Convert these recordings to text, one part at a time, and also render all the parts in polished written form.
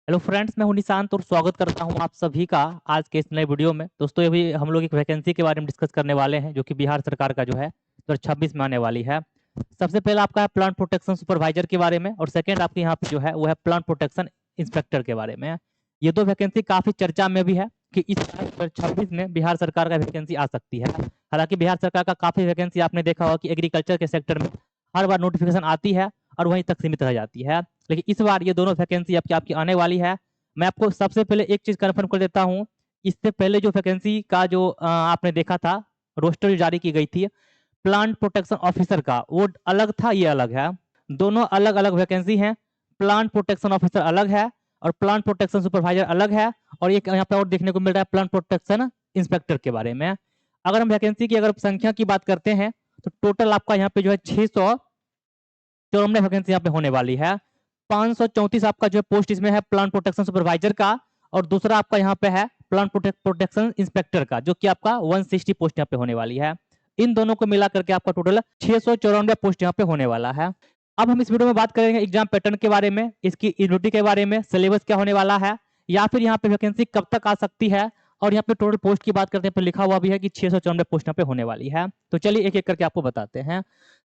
Hello friends, मैं हूं निशांत और स्वागत करता हूं आप सभी का आज के इस नए वीडियो में। दोस्तों, अभी हम लोग एक वैकेंसी के बारे में डिस्कस करने वाले हैं जो कि बिहार सरकार का जो है 2026 में आने वाली है। सबसे पहला आपका है प्लांट प्रोटेक्शन सुपरवाइजर के बारे में और सेकंड आपके यहाँ पे जो है वो है प्लांट प्रोटेक्शन इंस्पेक्टर के बारे में। ये दो वैकेंसी काफी चर्चा में भी है कि इस साल 2026 में बिहार सरकार का वैकेंसी आ सकती है। हालांकि बिहार सरकार का काफी वैकेंसी आपने देखा होगा कि एग्रीकल्चर के सेक्टर में हर बार नोटिफिकेशन आती है और वहीं तक सीमित रह जाती है, लेकिन इस बार ये दोनों वैकेंसी आपकी आने वाली है। मैं आपको सबसे पहले एक चीज कंफर्म कर देता हूँ। इससे पहले जो वैकेंसी का जो आपने देखा था, रोस्टर जो जारी की गई थी प्लांट प्रोटेक्शन ऑफिसर का, वो अलग था, ये अलग है। दोनों अलग अलग वैकेंसी हैं। प्लांट प्रोटेक्शन ऑफिसर अलग है और प्लांट प्रोटेक्शन सुपरवाइजर अलग है। और एक यहाँ पे और देखने को मिल रहा है प्लांट प्रोटेक्शन इंस्पेक्टर के बारे में। अगर हम वैकेंसी की अगर संख्या की बात करते हैं तो टोटल आपका यहाँ पे जो है 694 वैकेंसी यहाँ पे होने वाली है। 534 आपका जो है पोस्ट इसमें है प्लांट प्रोटेक्शन सुपरवाइजर का, और दूसरा आपका यहाँ पे है प्लांट प्रोटेक्शन इंस्पेक्टर का, जो कि आपका 160 पोस्ट यहाँ पे होने वाली है। इन दोनों को मिला करके आपका टोटल 694 पोस्ट यहाँ पे होने वाला है। अब हम इस वीडियो में बात करेंगे एग्जाम पैटर्न के बारे में, इसकी यूनिटी के बारे में, सिलेबस क्या होने वाला है, या फिर यहाँ पे वैकेंसी कब तक आ सकती है, और यहाँ पे टोटल पोस्ट की बात करते हैं तो लिखा हुआ भी है कि 694 पोस्ट यहाँ पे होने वाली है। तो चलिए एक एक करके आपको बताते हैं।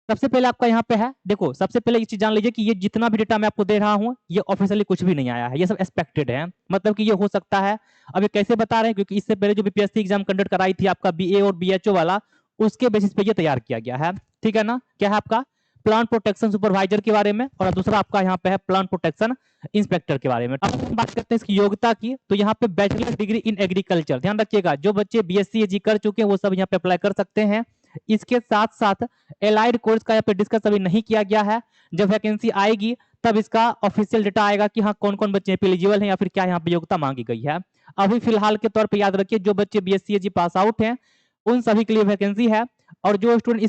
सबसे पहले आपका यहाँ पे है, देखो सबसे पहले ये चीज जान लीजिए कि ये जितना भी डेटा मैं आपको दे रहा हूँ ये ऑफिशियली कुछ भी नहीं आया है, ये सब एक्सपेक्टेड है। मतलब कि ये हो सकता है। अब ये कैसे बता रहे हैं, क्योंकि इससे पहले जो बीपीएससी एग्जाम कंडक्ट कराई थी आपका बीए और बीएचओ वाला, उसके बेसिस पे ये तैयार किया गया है। ठीक है ना। क्या है आपका प्लांट प्रोटेक्शन सुपरवाइजर के बारे में, और दूसरा आपका यहाँ पे है प्लांट प्रोटेक्शन इंस्पेक्टर के बारे में। अब हम बात करते हैं इसकी योग्यता की, तो यहाँ पे बैचलर डिग्री इन एग्रीकल्चर, ध्यान रखिएगा जो बच्चे बीएससी एजी कर चुके हैं वो सब यहाँ पे अप्लाई कर सकते हैं। इसके साथ साथ एलाइड कोर्स का यहाँ पे डिस्कस अभी नहीं किया गया है। जब वैकेंसी आएगी तब इसका ऑफिशियल डेटा आएगा कि हाँ कौन कौन बच्चे यहाँ पे एलिजिबल हैं या फिर क्या यहाँ पे योग्यता मांगी गई है। अभी फिलहाल के तौर पे याद रखिए जो बच्चे बीएससी एजी पास आउट हैं उन सभी के लिए वैकेंसी है। और जो स्टूडेंट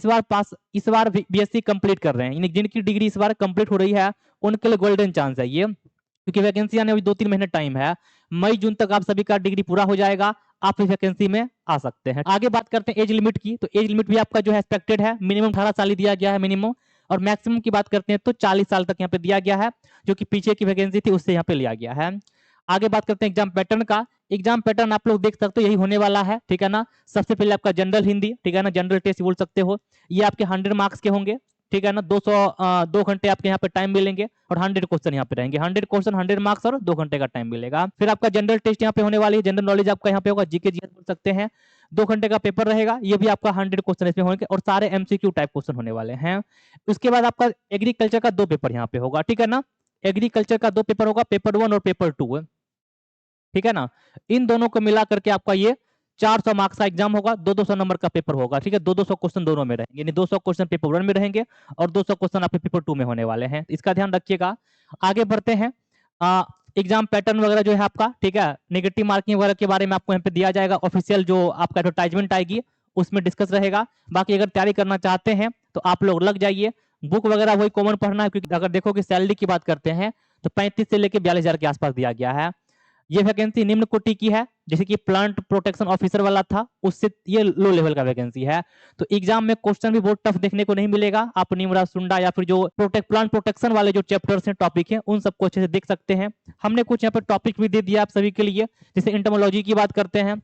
इस बार बीएससी कंप्लीट कर रहे हैं, यानी जिनकी डिग्री इस बार कंप्लीट हो रही है, उनके लिए गोल्डन चांस है ये, क्योंकि वैकेंसी आने में 2-3 महीने टाइम है। मई जून तक आप सभी का डिग्री पूरा हो जाएगा, आप इस वैकेंसी में आ सकते हैं। आगे बात करते हैं एज लिमिट की, तो एज लिमिट भी आपका जो है एक्सपेक्टेड है, मिनिमम 18 साल ही दिया गया है मिनिमम, और मैक्सिमम की बात करते हैं तो 40 साल तक यहाँ पे दिया गया है, जो कि पीछे की वैकेंसी थी उससे यहाँ पे लिया गया है। आगे बात करते हैं एग्जाम पैटर्न का। एग्जाम पैटर्न आप लोग देख सकते हो यही होने वाला है, ठीक है ना। सबसे पहले आपका जनरल हिंदी, ठीक है ना, जनरल टेस्ट बोल सकते हो, ये आपके 100 मार्क्स के होंगे, ठीक है ना। 2 घंटे आपके यहाँ पे टाइम मिलेंगे और 100 क्वेश्चन यहाँ पे रहेंगे, 100 क्वेश्चन 100 मार्क्स और 2 घंटे का टाइम मिलेगा। फिर आपका जनरल टेस्ट यहाँ पे होने वाली है, जनरल नॉलेज आपका यहाँ पे होगा, जीके जीएस बोल सकते हैं। 2 घंटे का पेपर रहेगा, ये भी आपका 100 क्वेश्चन इसमें होंगे और सारे एमसीक्यू टाइप क्वेश्चन होने वाले हैं। उसके बाद आपका एग्रीकल्चर का 2 पेपर यहाँ पे होगा, ठीक है ना। एग्रीकल्चर का 2 पेपर होगा, पेपर 1 और पेपर 2, ठीक है ना। इन दोनों को मिला करके आपका ये 400 मार्क्स का एग्जाम होगा, 200 नंबर का पेपर होगा, ठीक है। 200 क्वेश्चन दोनों में रहेंगे, यानी 200 क्वेश्चन पेपर 1 में रहेंगे और 200 क्वेश्चन आपके पेपर 2 में होने वाले हैं, इसका ध्यान रखिएगा। आगे बढ़ते हैं। एग्जाम पैटर्न वगैरह जो है आपका, ठीक है, नेगेटिव मार्किंग वगैरह के बारे में आपको यहाँ पे दिया जाएगा, ऑफिशियल जो आपका एडवर्टाइजमेंट आएगी उसमें डिस्कस रहेगा। बाकी अगर तैयारी करना चाहते हैं तो आप लोग लग जाइए, बुक वगैरह वही कॉमन पढ़ना है, क्योंकि अगर देखो कि सैलरी की बात करते हैं तो 35 से लेकर 42,000 के आसपास दिया गया है। ये वैकेंसी निम्न कोटि की है, जैसे कि प्लांट प्रोटेक्शन ऑफिसर वाला था उससे ये लो लेवल का वैकेंसी है। तो एग्जाम में क्वेश्चन भी बहुत टफ देखने को नहीं मिलेगा, आप निमरा सुंडा या फिर जो प्लांट प्रोटेक्शन वाले जो चैप्टर्स हैं, टॉपिक हैं, उन सबको अच्छे से देख सकते हैं। हमने कुछ यहाँ पर टॉपिक भी दे दिया आप सभी के लिए, जैसे इंटमोलॉजी की बात करते हैं,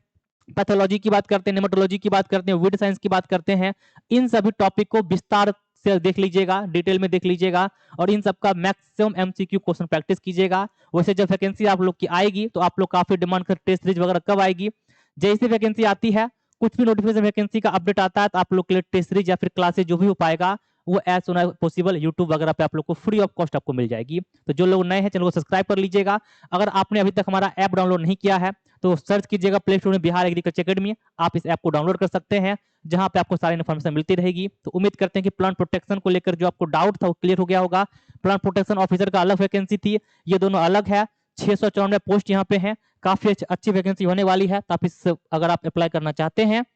पैथोलॉजी की बात करते हैं, नेमेटोलॉजी की बात करते हैं, वीड साइंस की बात करते हैं। इन सभी टॉपिक को विस्तार से देख लीजिएगा, डिटेल में देख लीजिएगा और इन सबका मैक्सिमम एमसीक्यू क्वेश्चन प्रैक्टिस कीजिएगा। वैसे जब वैकेंसी आप लोग की आएगी तो आप लोग काफी डिमांड कर टेस्ट सीरीज वगैरह कब आएगी, जैसे वैकेंसी आती है, कुछ भी नोटिफिकेशन वैकेंसी का अपडेट आता है तो आप लोग के लिए टेस्ट सीरीज या फिर क्लासेज जो भी हो पाएगा वो as soon as possible YouTube वगैरह पे आप लोग को फ्री ऑफ कॉस्ट आपको मिल जाएगी। तो जो लोग नए हैं चैनल को सब्सक्राइब कर लीजिएगा। अगर आपने अभी तक हमारा ऐप डाउनलोड नहीं किया है तो सर्च कीजिएगा प्ले स्टोर में बिहार एग्रीकल्चर अकेडमी, आप इस ऐप को डाउनलोड कर सकते हैं, जहां पे आपको सारी इन्फॉर्मेशन मिलती रहेगी। तो उम्मीद करते हैं कि प्लांट प्रोटेक्शन को लेकर जो आपको डाउट था वो क्लियर हो गया होगा। प्लांट प्रोटेक्शन ऑफिसर का अलग वैकेंसी थी, ये दोनों अलग है। 694 पोस्ट यहाँ पे हैं, काफी अच्छी वैकेंसी होने वाली है, तो आप इस अगर आप अप्लाई करना चाहते हैं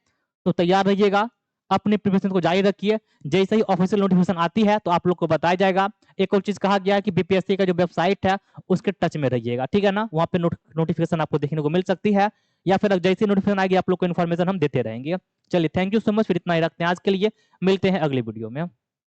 तो तैयार रहिएगा, अपने प्रिपरेशन को जारी रखिए। जैसे ही ऑफिशियल नोटिफिकेशन आती है तो आप लोग को बताया जाएगा। एक और चीज कहा गया है कि बीपीएससी का जो वेबसाइट है उसके टच में रहिएगा, ठीक है ना, वहां पे नोटिफिकेशन आपको देखने को मिल सकती है, या फिर जैसे नोटिफिकेशन आएगी आप लोग को इन्फॉर्मेशन हम देते रहेंगे। चलिए, थैंक यू सो मच, फिर इतना ही रखते हैं आज के लिए, मिलते हैं अगली वीडियो में।